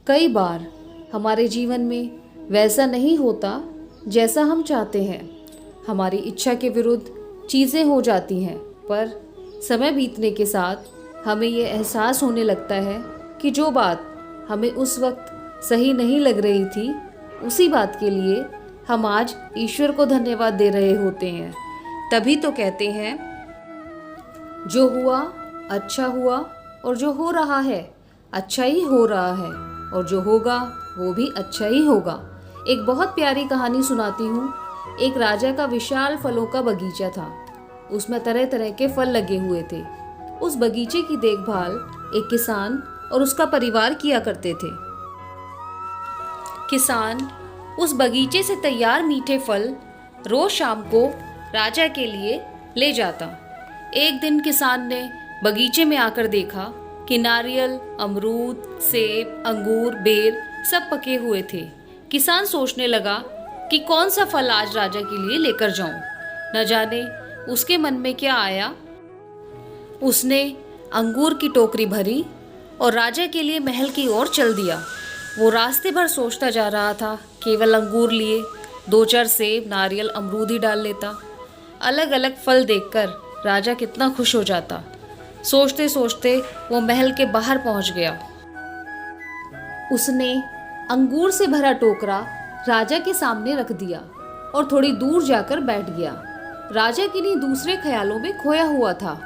कई बार हमारे जीवन में वैसा नहीं होता जैसा हम चाहते हैं। हमारी इच्छा के विरुद्ध चीज़ें हो जाती हैं, पर समय बीतने के साथ हमें ये एहसास होने लगता है कि जो बात हमें उस वक्त सही नहीं लग रही थी, उसी बात के लिए हम आज ईश्वर को धन्यवाद दे रहे होते हैं। तभी तो कहते हैं, जो हुआ अच्छा हुआ, और जो हो रहा है अच्छा ही हो रहा है, और जो होगा वो भी अच्छा ही होगा। एक बहुत प्यारी कहानी सुनाती हूँ। एक राजा का विशाल फलों का बगीचा था। उसमें तरह तरह के फल लगे हुए थे। उस बगीचे की देखभाल एक किसान और उसका परिवार किया करते थे। किसान उस बगीचे से तैयार मीठे फल रोज शाम को राजा के लिए ले जाता। एक दिन किसान ने बगीचे में आकर देखा कि नारियल, अमरूद, सेब, अंगूर, बेर सब पके हुए थे। किसान सोचने लगा कि कौन सा फल आज राजा के लिए लेकर जाऊं। न जाने उसके मन में क्या आया। उसने अंगूर की टोकरी भरी और राजा के लिए महल की ओर चल दिया। वो रास्ते भर सोचता जा रहा था, केवल अंगूर लिए 2-4 सेब, नारियल, अमरूद ही डाल लेता। अलग अलग फल देखकर राजा कितना खुश हो जाता। सोचते सोचते वो महल के बाहर पहुंच गया। उसने अंगूर से भरा टोकरा राजा के सामने रख दिया और थोड़ी दूर जाकर बैठ गया। राजा किन्हीं दूसरे ख्यालों में खोया हुआ था।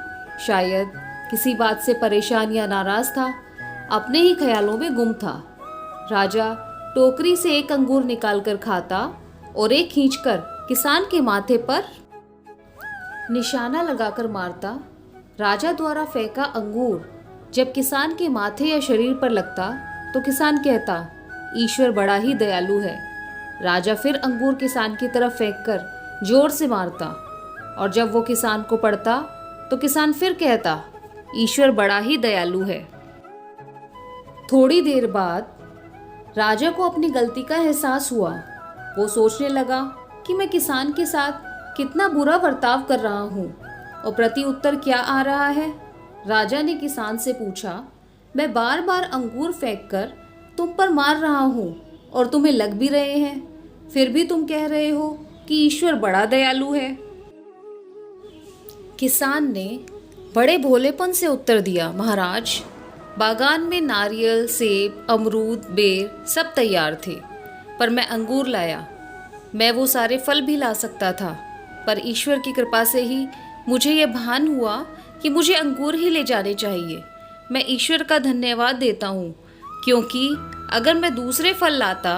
शायद किसी बात से परेशान या नाराज था, अपने ही ख्यालों में गुम था। राजा टोकरी से एक अंगूर निकालकर खाता और एक खींचकर किसान के माथे पर निशाना लगाकर मारता। राजा द्वारा फेंका अंगूर जब किसान के माथे या शरीर पर लगता तो किसान कहता, ईश्वर बड़ा ही दयालु है। राजा फिर अंगूर किसान की तरफ फेंककर जोर से मारता, और जब वो किसान को पड़ता तो किसान फिर कहता, ईश्वर बड़ा ही दयालु है। थोड़ी देर बाद राजा को अपनी गलती का एहसास हुआ। वो सोचने लगा कि मैं किसान के साथ कितना बुरा बर्ताव कर रहा हूँ, और प्रति उत्तर क्या आ रहा है। राजा ने किसान से पूछा, मैं बार बार अंगूर फेंककर तुम पर मार रहा हूँ और तुम्हें लग भी रहे हैं, फिर भी तुम कह रहे हो कि ईश्वर बड़ा दयालु है। किसान ने बड़े भोलेपन से उत्तर दिया, महाराज, बागान में नारियल, सेब, अमरूद, बेर सब तैयार थे, पर मैं अंगूर लाया। मैं वो सारे फल भी ला सकता था, पर ईश्वर की कृपा से ही मुझे ये भान हुआ कि मुझे अंगूर ही ले जाने चाहिए। मैं ईश्वर का धन्यवाद देता हूँ, क्योंकि अगर मैं दूसरे फल लाता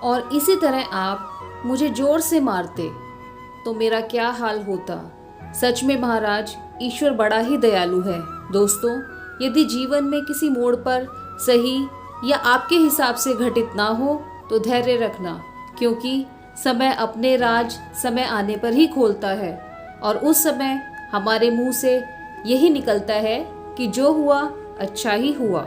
और इसी तरह आप मुझे जोर से मारते तो मेरा क्या हाल होता। सच में महाराज, ईश्वर बड़ा ही दयालु है। दोस्तों, यदि जीवन में किसी मोड़ पर सही या आपके हिसाब से घटित ना हो तो धैर्य रखना, क्योंकि समय अपने राज समय आने पर ही खोलता है, और उस समय हमारे मुंह से यही निकलता है कि जो हुआ अच्छा ही हुआ।